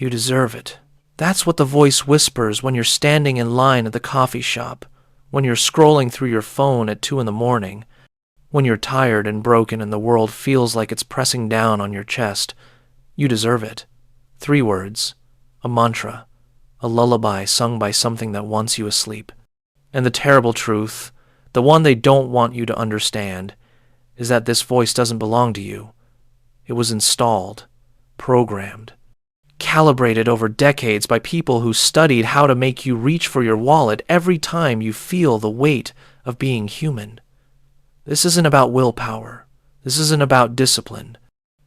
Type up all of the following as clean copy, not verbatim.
You deserve it. That's what the voice whispers when you're standing in line at the coffee shop, when you're scrolling through your phone at 2 in the morning, when you're tired and broken and the world feels like it's pressing down on your chest. You deserve it. 3 words, a mantra, a lullaby sung by something that wants you asleep. And the terrible truth, the one they don't want you to understand, is that this voice doesn't belong to you. It was installed, programmed, calibrated over decades by people who studied how to make you reach for your wallet every time you feel the weight of being human. This isn't about willpower. This isn't about discipline.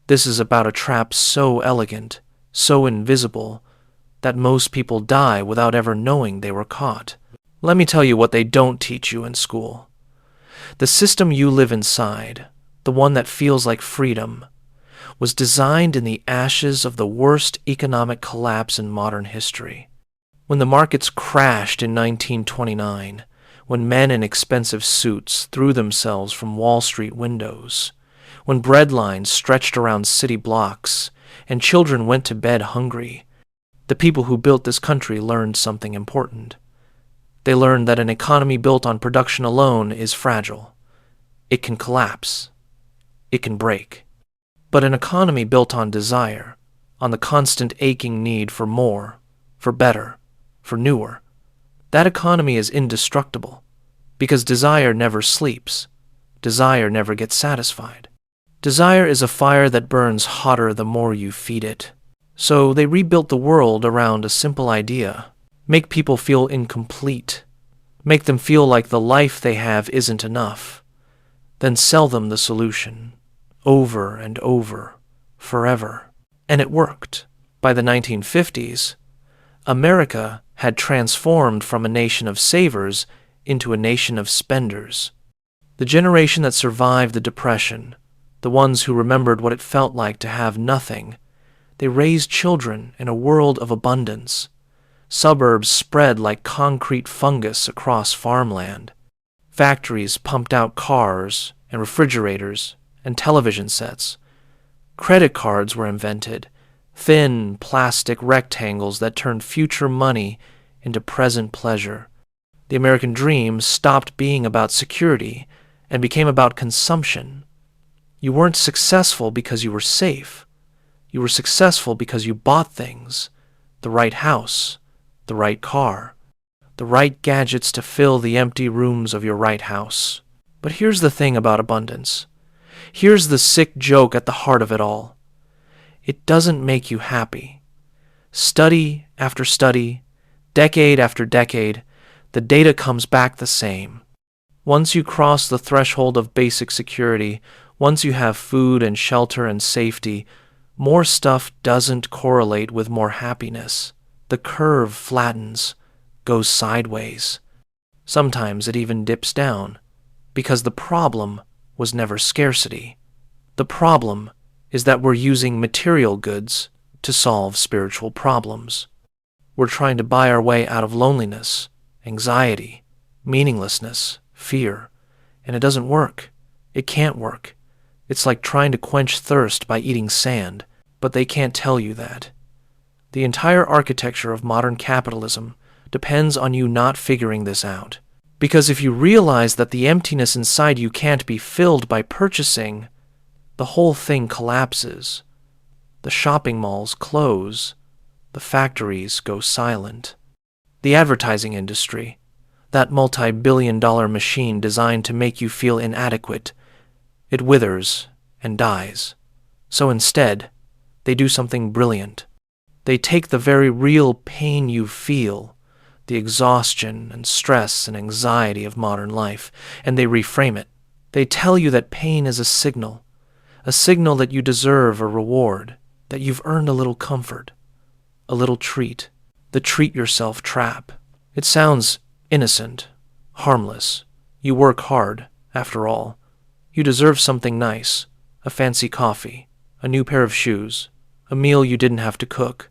This is about a trap so elegant, so invisible, that most people die without ever knowing they were caught. Let me tell you what they don't teach you in school. The system you live inside, the one that feels like freedom, was designed in the ashes of the worst economic collapse in modern history. When the markets crashed in 1929, when men in expensive suits threw themselves from Wall Street windows, when bread lines stretched around city blocks, and children went to bed hungry, the people who built this country learned something important. They learned that an economy built on production alone is fragile. It can collapse. It can break. But an economy built on desire, on the constant aching need for more, for better, for newer, that economy is indestructible, because desire never sleeps. Desire never gets satisfied. Desire is a fire that burns hotter the more you feed it. So they rebuilt the world around a simple idea. Make people feel incomplete. Make them feel like the life they have isn't enough. Then sell them the solution. Over and over, forever. And it worked. By the 1950s, America had transformed from a nation of savers into a nation of spenders. The generation that survived the Depression, the ones who remembered what it felt like to have nothing, they raised children in a world of abundance. Suburbs spread like concrete fungus across farmland. Factories pumped out cars and refrigerators and television sets. Credit cards were invented, thin plastic rectangles that turned future money into present pleasure. The American dream stopped being about security and became about consumption. You weren't successful because you were safe. You were successful because you bought things, the right house, the right car, the right gadgets to fill the empty rooms of your right house. But here's the thing about abundance. Here's the sick joke at the heart of it all. It doesn't make you happy. Study after study, decade after decade, the data comes back the same. Once you cross the threshold of basic security, once you have food and shelter and safety, more stuff doesn't correlate with more happiness. The curve flattens, goes sideways. Sometimes it even dips down, because the problem was never scarcity. The problem is that we're using material goods to solve spiritual problems. We're trying to buy our way out of loneliness, anxiety, meaninglessness, fear, and it doesn't work. It can't work. It's like trying to quench thirst by eating sand, but they can't tell you that. The entire architecture of modern capitalism depends on you not figuring this out. Because if you realize that the emptiness inside you can't be filled by purchasing, the whole thing collapses. The shopping malls close. The factories go silent. The advertising industry, that multi-billion-dollar machine designed to make you feel inadequate, it withers and dies. So instead, they do something brilliant. They take the very real pain you feel, the exhaustion and stress and anxiety of modern life, and they reframe it. They tell you that pain is a signal that you deserve a reward, that you've earned a little comfort, a little treat, the treat yourself trap. It sounds innocent, harmless. You work hard, after all. You deserve something nice, a fancy coffee, a new pair of shoes, a meal you didn't have to cook.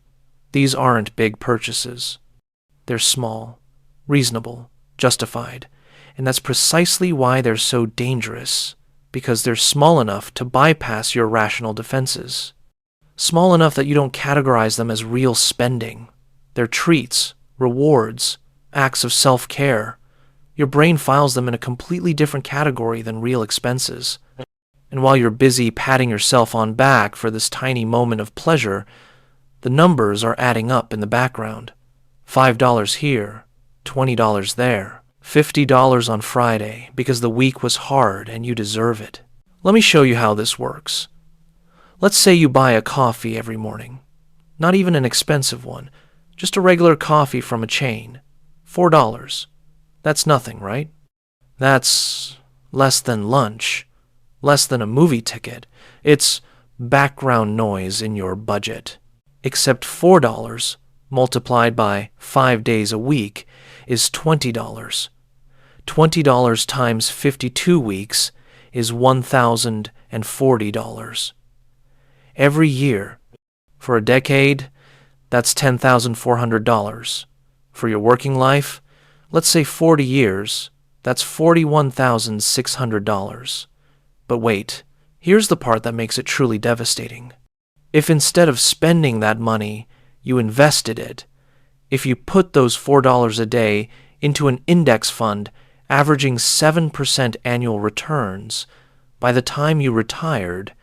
These aren't big purchases. They're small, reasonable, justified, and that's precisely why they're so dangerous, because they're small enough to bypass your rational defenses. small enough that you don't categorize them as real spending. They're treats, rewards, acts of self-care. Your brain files them in a completely different category than real expenses. And while you're busy patting yourself on back for this tiny moment of pleasure, the numbers are adding up in the background. $5 here, $20 there, $50 on Friday because the week was hard and you deserve it. Let me show you how this works. Let's say you buy a coffee every morning. Not even an expensive one, just a regular coffee from a chain. $4. That's nothing, right? That's less than lunch, less than a movie ticket. It's background noise in your budget. Except $4 multiplied by 5 days a week is $20. $20 times 52 weeks is $1,040. Every year, for a decade, that's $10,400. For your working life, let's say 40 years, that's $41,600. But wait, here's the part that makes it truly devastating. If instead of spending that money, you invested it, if you put those $4 a day into an index fund averaging 7% annual returns, by the time you retired,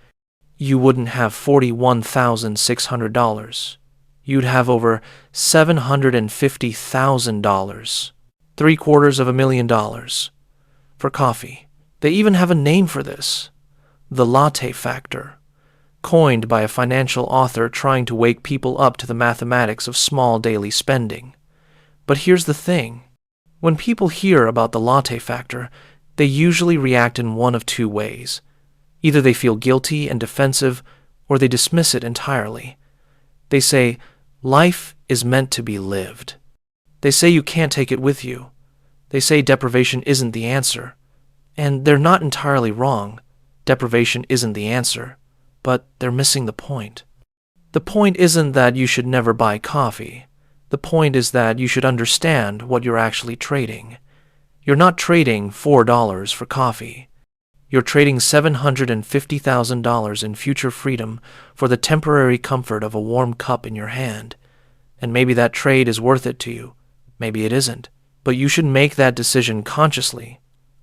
you wouldn't have $41,600. You'd have over $750,000, $750,000, for coffee. They even have a name for this, the Latte Factor, coined by a financial author trying to wake people up to the mathematics of small daily spending. But here's the thing. When people hear about the Latte Factor, they usually react in one of two ways. Either they feel guilty and defensive, or they dismiss it entirely. They say, life is meant to be lived. They say you can't take it with you. They say deprivation isn't the answer. And they're not entirely wrong. Deprivation isn't the answer. But they're missing the point. The point isn't that you should never buy coffee. The point is that you should understand what you're actually trading. You're not trading $4 for coffee. You're trading $750,000 in future freedom for the temporary comfort of a warm cup in your hand. And maybe that trade is worth it to you. Maybe it isn't. But you should make that decision consciously,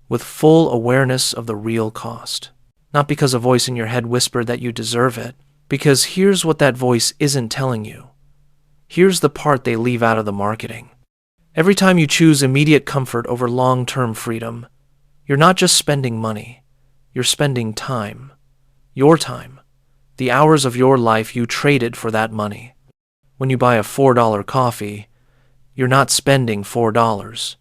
with full awareness of the real cost. Not because a voice in your head whispered that you deserve it, because here's what that voice isn't telling you. Here's the part they leave out of the marketing. Every time you choose immediate comfort over long-term freedom, you're not just spending money, you're spending time. Your time. The hours of your life you traded for that money. When you buy a $4 coffee, you're not spending $4.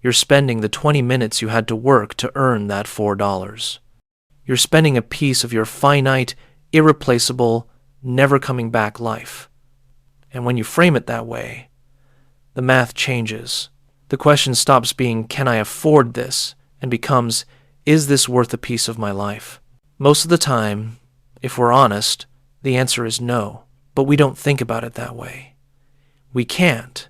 You're spending the 20 minutes you had to work to earn that $4. You're spending a piece of your finite, irreplaceable, never-coming-back life. And when you frame it that way, the math changes. The question stops being, can I afford this? And becomes, is this worth a piece of my life? Most of the time, if we're honest, the answer is no. But we don't think about it that way. We can't,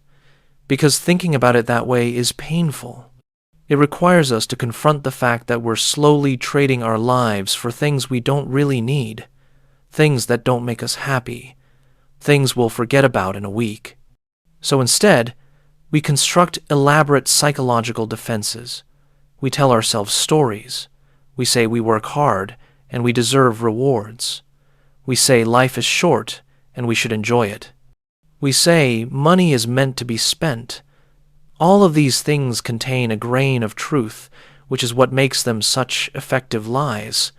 because thinking about it that way is painful. It requires us to confront the fact that we're slowly trading our lives for things we don't really need, things that don't make us happy, things we'll forget about in a week. So instead, we construct elaborate psychological defenses. We tell ourselves stories. We say we work hard and we deserve rewards. We say life is short and we should enjoy it. We say money is meant to be spent. All of these things contain a grain of truth, which is what makes them such effective lies,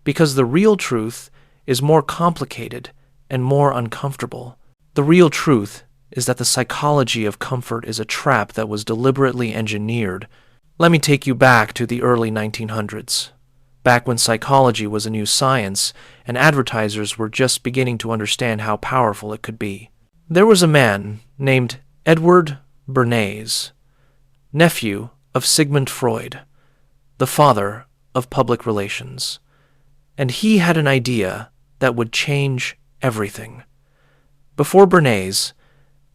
because the real truth is more complicated and more uncomfortable. The real truth is that the psychology of comfort is a trap that was deliberately engineered. Let me take you back to the early 1900s, back when psychology was a new science and advertisers were just beginning to understand how powerful it could be. There was a man named Edward Bernays, nephew of Sigmund Freud, the father of public relations, and he had an idea that would change everything. Before Bernays,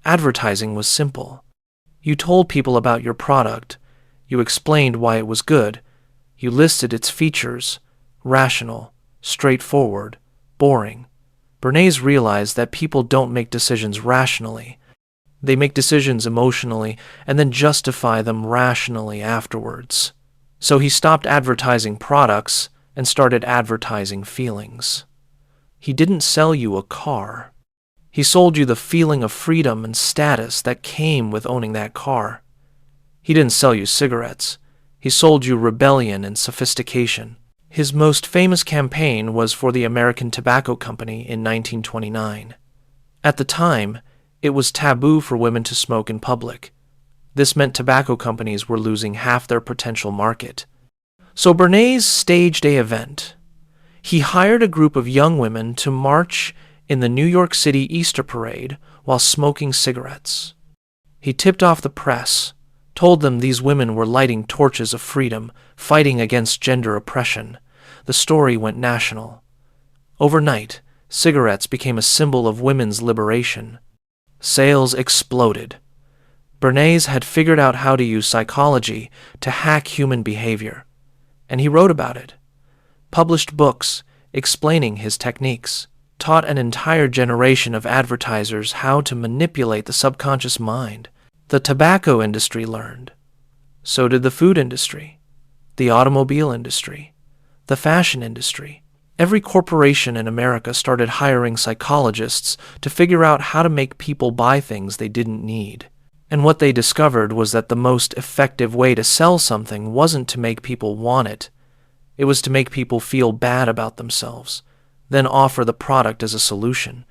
advertising was simple. You told people about your product, you explained why it was good, you listed its features, rational, straightforward, boring. Bernays realized that people don't make decisions rationally. They make decisions emotionally and then justify them rationally afterwards. So he stopped advertising products and started advertising feelings. He didn't sell you a car. He sold you the feeling of freedom and status that came with owning that car. He didn't sell you cigarettes. He sold you rebellion and sophistication. His most famous campaign was for the American Tobacco Company in 1929. At the time, it was taboo for women to smoke in public. This meant tobacco companies were losing half their potential market. So Bernays staged an event. He hired a group of young women to march in the New York City Easter Parade while smoking cigarettes. He tipped off the press, told them these women were lighting torches of freedom, fighting against gender oppression. The story went national. Overnight, cigarettes became a symbol of women's liberation. Sales exploded. Bernays had figured out how to use psychology to hack human behavior, and he wrote about it, published books explaining his techniques, taught an entire generation of advertisers how to manipulate the subconscious mind. The tobacco industry learned. So did the food industry, the automobile industry, the fashion industry. Every corporation in America started hiring psychologists to figure out how to make people buy things they didn't need. And what they discovered was that the most effective way to sell something wasn't to make people want it. It was to make people feel bad about themselves, then offer the product as a solution.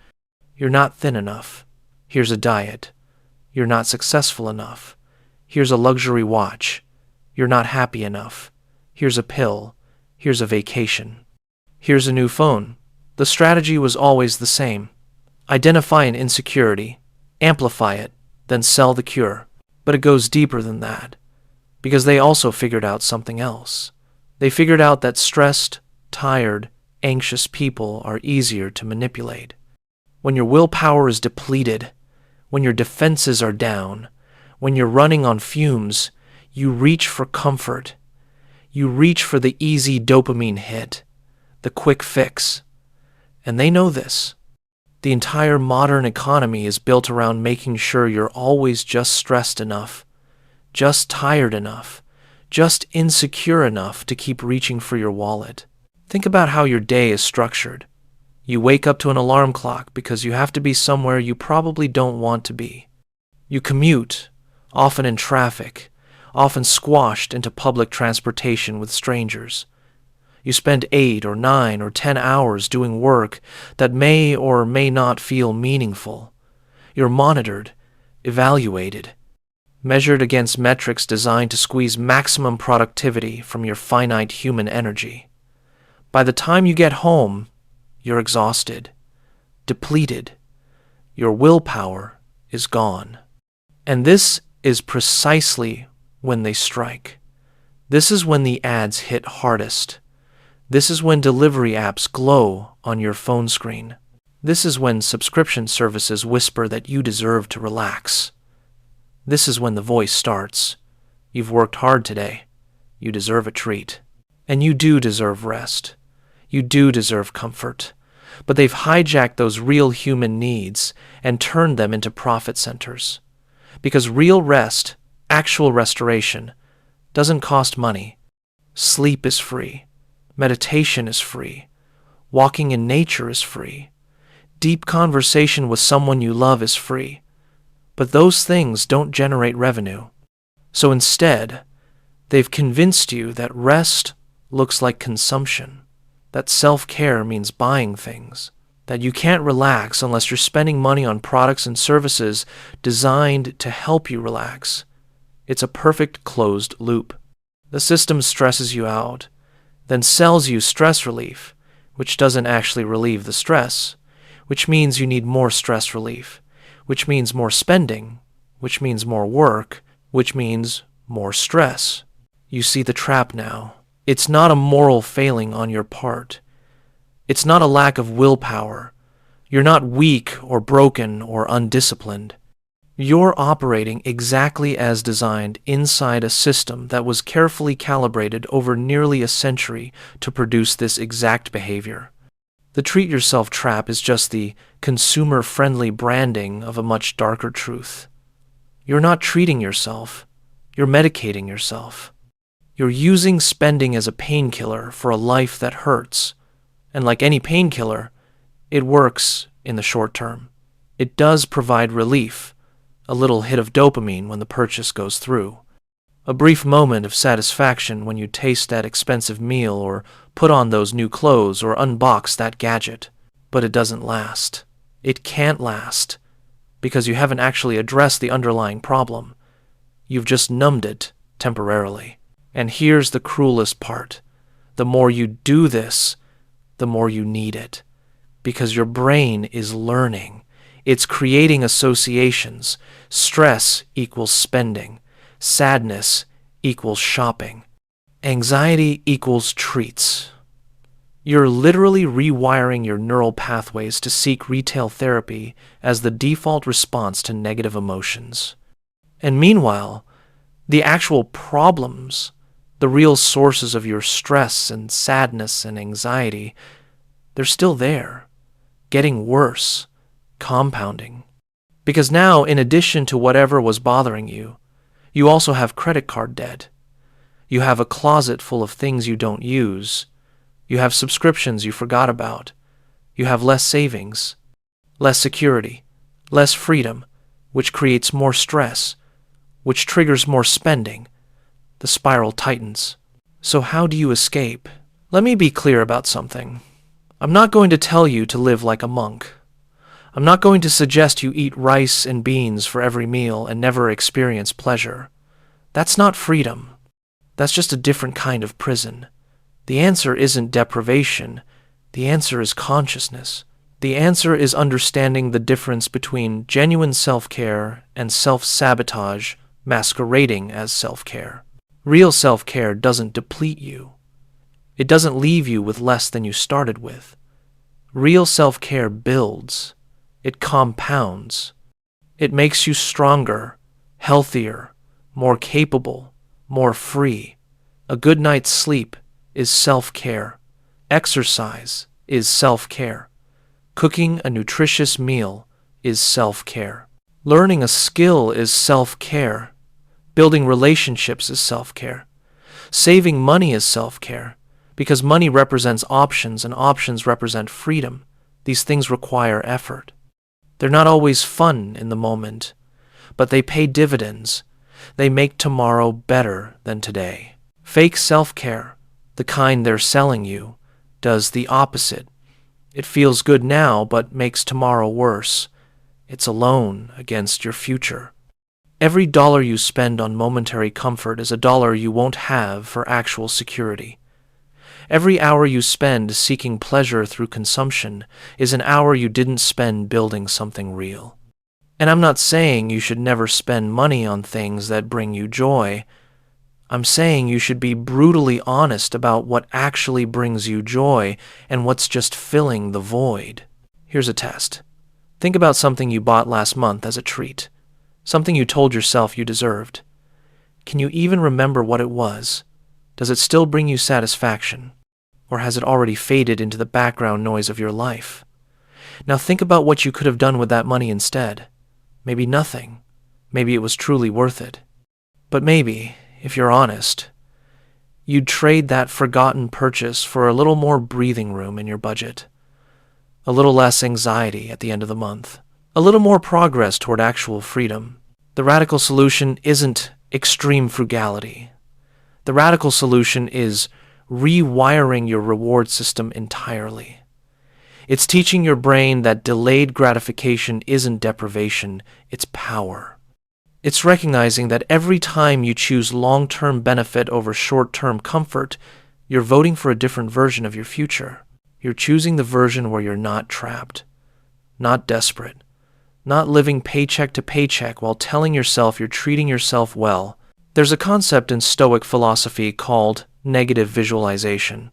You're not thin enough. Here's a diet. You're not successful enough. Here's a luxury watch. You're not happy enough. Here's a pill. Here's a vacation. Here's a new phone. The strategy was always the same. Identify an insecurity, amplify it, then sell the cure. But it goes deeper than that, because they also figured out something else. They figured out that stressed, tired, anxious people are easier to manipulate. When your willpower is depleted, when your defenses are down, when you're running on fumes, you reach for comfort. You reach for the easy dopamine hit, the quick fix. And they know this. The entire modern economy is built around making sure you're always just stressed enough, just tired enough, just insecure enough to keep reaching for your wallet. Think about how your day is structured. You wake up to an alarm clock because you have to be somewhere you probably don't want to be. You commute, often in traffic, often squashed into public transportation with strangers. You spend 8 or 9 or 10 hours doing work that may or may not feel meaningful. You're monitored, evaluated, measured against metrics designed to squeeze maximum productivity from your finite human energy. By the time you get home, you're exhausted, depleted. Your willpower is gone. And this is precisely when they strike. This is when the ads hit hardest. This is when delivery apps glow on your phone screen. This is when subscription services whisper that you deserve to relax. This is when the voice starts. You've worked hard today. You deserve a treat. And you do deserve rest. You do deserve comfort. But they've hijacked those real human needs and turned them into profit centers. Because real rest, actual restoration, doesn't cost money. Sleep is free. Meditation is free. Walking in nature is free. Deep conversation with someone you love is free. But those things don't generate revenue. So instead, they've convinced you that rest looks like consumption, that self-care means buying things, that you can't relax unless you're spending money on products and services designed to help you relax. It's a perfect closed loop. The system stresses you out, then sells you stress relief, which doesn't actually relieve the stress, which means you need more stress relief, which means more spending, which means more work, which means more stress. You see the trap now. It's not a moral failing on your part. It's not a lack of willpower. You're not weak or broken or undisciplined. You're operating exactly as designed inside a system that was carefully calibrated over nearly a century to produce this exact behavior. The treat yourself trap is just the consumer-friendly branding of a much darker truth. You're not treating yourself, you're medicating yourself. You're using spending as a painkiller for a life that hurts. And like any painkiller, it works in the short term. It does provide relief, a little hit of dopamine when the purchase goes through. A brief moment of satisfaction when you taste that expensive meal or put on those new clothes or unbox that gadget. But it doesn't last. It can't last because you haven't actually addressed the underlying problem. You've just numbed it temporarily. And here's the cruelest part. The more you do this, the more you need it. Because your brain is learning. It's creating associations. Stress equals spending. Sadness equals shopping. Anxiety equals treats. You're literally rewiring your neural pathways to seek retail therapy as the default response to negative emotions. And meanwhile, the actual problems, the real sources of your stress and sadness and anxiety, they're still there, getting worse, compounding. Because now, in addition to whatever was bothering you, you also have credit card debt. You have a closet full of things you don't use. You have subscriptions you forgot about. You have less savings, less security, less freedom, which creates more stress, which triggers more spending. The spiral tightens. So how do you escape? Let me be clear about something. I'm not going to tell you to live like a monk. I'm not going to suggest you eat rice and beans for every meal and never experience pleasure. That's not freedom. That's just a different kind of prison. The answer isn't deprivation. The answer is consciousness. The answer is understanding the difference between genuine self-care and self-sabotage masquerading as self-care. Real self-care doesn't deplete you. It doesn't leave you with less than you started with. Real self-care builds. It compounds. It makes you stronger, healthier, more capable, more free. A good night's sleep is self-care. Exercise is self-care. Cooking a nutritious meal is self-care. Learning a skill is self-care. Building relationships is self-care. Saving money is self-care, because money represents options and options represent freedom. These things require effort. They're not always fun in the moment, but they pay dividends. They make tomorrow better than today. Fake self-care, the kind they're selling you, does the opposite. It feels good now, but makes tomorrow worse. It's a loan against your future. Every dollar you spend on momentary comfort is a dollar you won't have for actual security. Every hour you spend seeking pleasure through consumption is an hour you didn't spend building something real. And I'm not saying you should never spend money on things that bring you joy. I'm saying you should be brutally honest about what actually brings you joy and what's just filling the void. Here's a test. Think about something you bought last month as a treat. Something you told yourself you deserved. Can you even remember what it was? Does it still bring you satisfaction? Or has it already faded into the background noise of your life? Now think about what you could have done with that money instead. Maybe nothing. Maybe it was truly worth it. But maybe, if you're honest, you'd trade that forgotten purchase for a little more breathing room in your budget. A little less anxiety at the end of the month. A little more progress toward actual freedom. The radical solution isn't extreme frugality. The radical solution is rewiring your reward system entirely. It's teaching your brain that delayed gratification isn't deprivation, it's power. It's recognizing that every time you choose long-term benefit over short-term comfort, you're voting for a different version of your future. You're choosing the version where you're not trapped, not desperate, not living paycheck to paycheck while telling yourself you're treating yourself well. There's a concept in Stoic philosophy called negative visualization.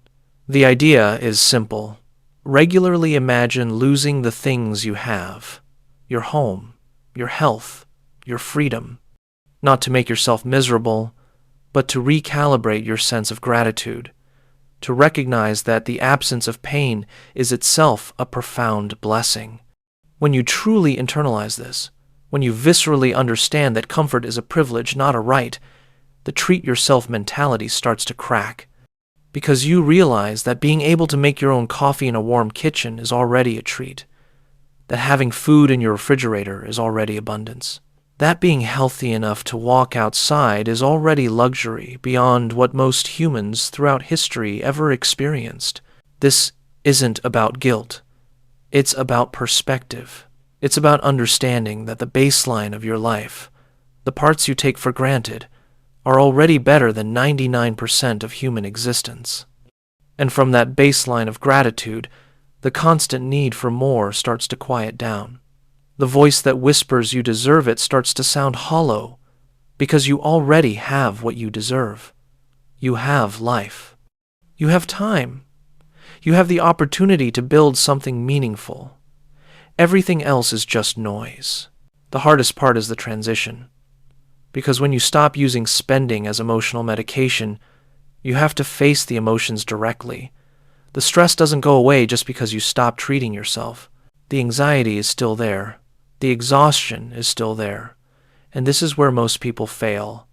The idea is simple. Regularly imagine losing the things you have, your home, your health, your freedom, not to make yourself miserable, but to recalibrate your sense of gratitude. to recognize that the absence of pain is itself a profound blessing. When you truly internalize this, when you viscerally understand that comfort is a privilege, not a right, the treat yourself mentality starts to crack. Because you realize that being able to make your own coffee in a warm kitchen is already a treat, that having food in your refrigerator is already abundance, that being healthy enough to walk outside is already luxury beyond what most humans throughout history ever experienced. This isn't about guilt. It's about perspective. It's about understanding that the baseline of your life, the parts you take for granted, are already better than 99% of human existence. And from that baseline of gratitude, the constant need for more starts to quiet down. The voice that whispers you deserve it starts to sound hollow, because you already have what you deserve. You have life. You have time. You have the opportunity to build something meaningful. Everything else is just noise. The hardest part is the transition. Because when you stop using spending as emotional medication, you have to face the emotions directly. The stress doesn't go away just because you stop treating yourself. The anxiety is still there. The exhaustion is still there. And this is where most people fail.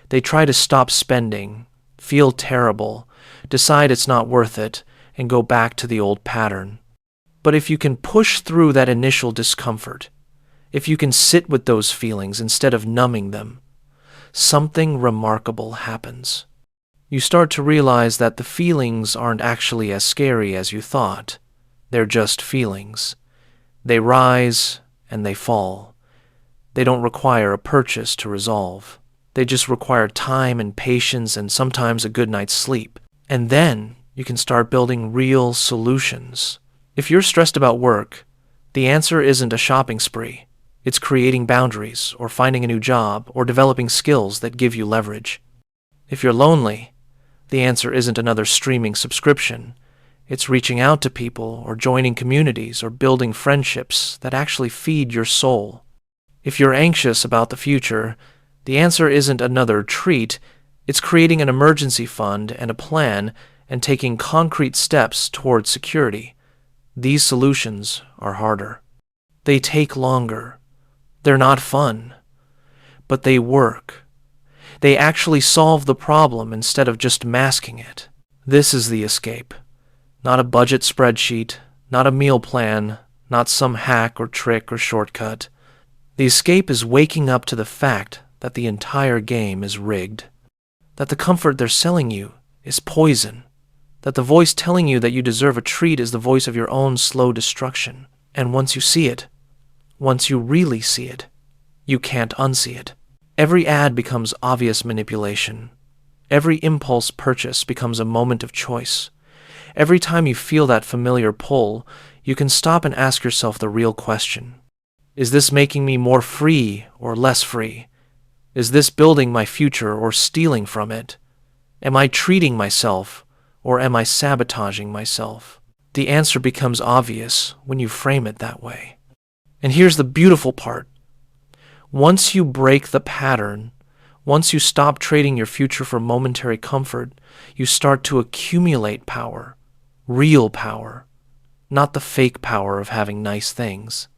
They try to stop spending, feel terrible, decide it's not worth it, and go back to the old pattern. But if you can push through that initial discomfort, if you can sit with those feelings instead of numbing them, something remarkable happens. You start to realize that the feelings aren't actually as scary as you thought. They're just feelings. They rise and they fall. They don't require a purchase to resolve. They just require time and patience and sometimes a good night's sleep. And then you can start building real solutions. If you're stressed about work, the answer isn't a shopping spree. It's creating boundaries, or finding a new job, or developing skills that give you leverage. If you're lonely, the answer isn't another streaming subscription. It's reaching out to people, or joining communities, or building friendships that actually feed your soul. If you're anxious about the future, the answer isn't another treat. It's creating an emergency fund and a plan and taking concrete steps towards security. These solutions are harder. They take longer. They're not fun. But they work. They actually solve the problem instead of just masking it. This is the escape. Not a budget spreadsheet, not a meal plan, not some hack or trick or shortcut. The escape is waking up to the fact that the entire game is rigged. That the comfort they're selling you is poison. That the voice telling you that you deserve a treat is the voice of your own slow destruction. And once you see it, once you really see it, you can't unsee it. Every ad becomes obvious manipulation. Every impulse purchase becomes a moment of choice. Every time you feel that familiar pull, you can stop and ask yourself the real question. Is this making me more free or less free? Is this building my future or stealing from it? Am I treating myself or am I sabotaging myself? The answer becomes obvious when you frame it that way. And here's the beautiful part. Once you break the pattern, once you stop trading your future for momentary comfort, you start to accumulate power, real power, not the fake power of having nice things.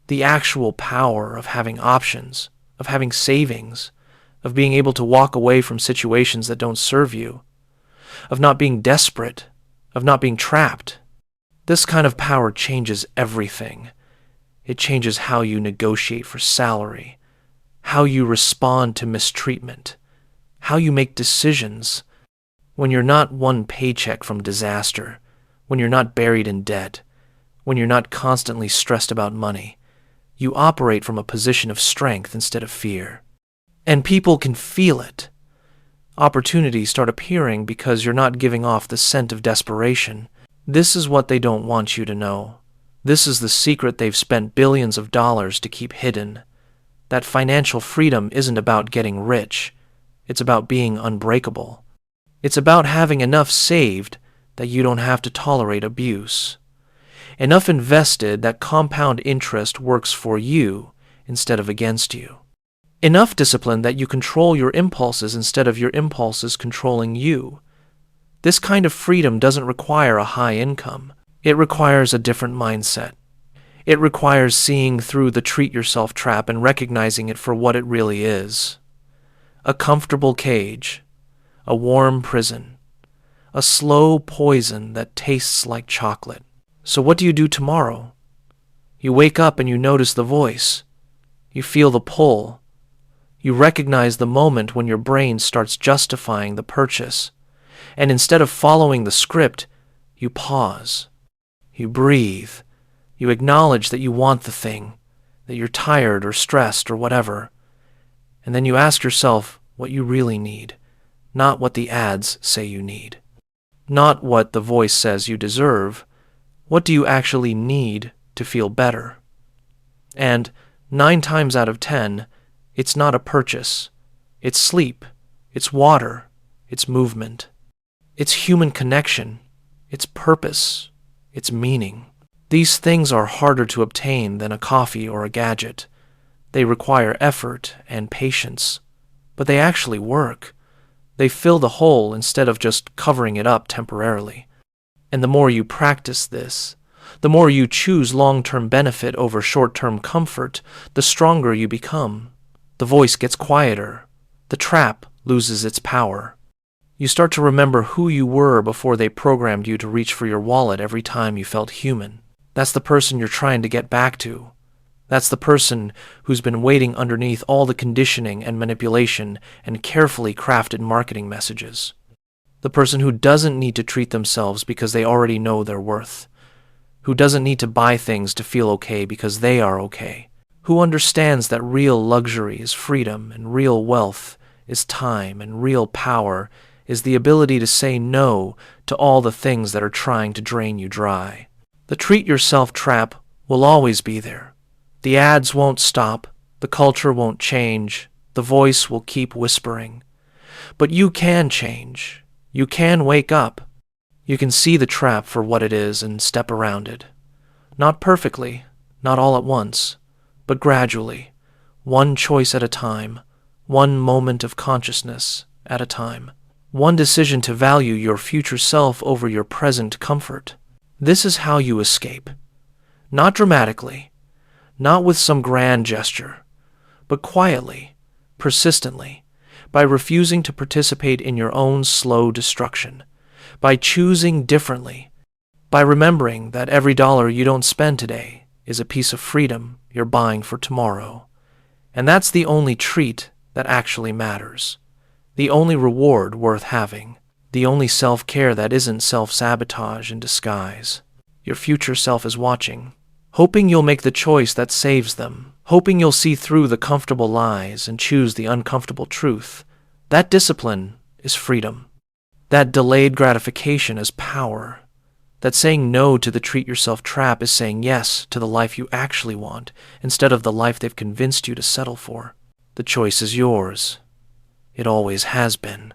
The actual power of having options, of having savings, of being able to walk away from situations that don't serve you, of not being desperate, of not being trapped. This kind of power changes everything. It changes how you negotiate for salary, how you respond to mistreatment, how you make decisions. When you're not one paycheck from disaster, when you're not buried in debt, when you're not constantly stressed about money, you operate from a position of strength instead of fear. And people can feel it. Opportunities start appearing because you're not giving off the scent of desperation. This is what they don't want you to know. This is the secret they've spent billions of dollars to keep hidden. That financial freedom isn't about getting rich. It's about being unbreakable. It's about having enough saved that you don't have to tolerate abuse. Enough invested that compound interest works for you instead of against you. Enough discipline that you control your impulses instead of your impulses controlling you. This kind of freedom doesn't require a high income. It requires a different mindset. It requires seeing through the treat yourself trap and recognizing it for what it really is. A comfortable cage, a warm prison, a slow poison that tastes like chocolate. So what do you do tomorrow? You wake up and you notice the voice. You feel the pull. You recognize the moment when your brain starts justifying the purchase. And instead of following the script, you pause. You breathe. You acknowledge that you want the thing, that you're tired or stressed or whatever. And then you ask yourself what you really need, not what the ads say you need. Not what the voice says you deserve. What do you actually need to feel better? And 9 times out of 10, it's not a purchase. It's sleep. It's water. It's movement. It's human connection. It's purpose. It's meaning. These things are harder to obtain than a coffee or a gadget. They require effort and patience, but they actually work. They fill the hole instead of just covering it up temporarily. And the more you practice this, the more you choose long-term benefit over short-term comfort, the stronger you become. The voice gets quieter. The trap loses its power. You start to remember who you were before they programmed you to reach for your wallet every time you felt human. That's the person you're trying to get back to. That's the person who's been waiting underneath all the conditioning and manipulation and carefully crafted marketing messages. The person who doesn't need to treat themselves because they already know their worth. Who doesn't need to buy things to feel okay because they are okay. Who understands that real luxury is freedom and real wealth is time and real power is the ability to say no to all the things that are trying to drain you dry. The treat yourself trap will always be there. The ads won't stop, the culture won't change, the voice will keep whispering. But you can change. You can wake up. You can see the trap for what it is and step around it. Not perfectly, not all at once, but gradually, one choice at a time, one moment of consciousness at a time, one decision to value your future self over your present comfort. This is how you escape. Not dramatically, not with some grand gesture, but quietly, persistently, by refusing to participate in your own slow destruction, by choosing differently, by remembering that every dollar you don't spend today is a piece of freedom you're buying for tomorrow. And that's the only treat that actually matters, the only reward worth having. The only self-care that isn't self-sabotage in disguise. Your future self is watching, hoping you'll make the choice that saves them, hoping you'll see through the comfortable lies and choose the uncomfortable truth. That discipline is freedom. That delayed gratification is power. That saying no to the treat yourself trap is saying yes to the life you actually want instead of the life they've convinced you to settle for. The choice is yours. It always has been.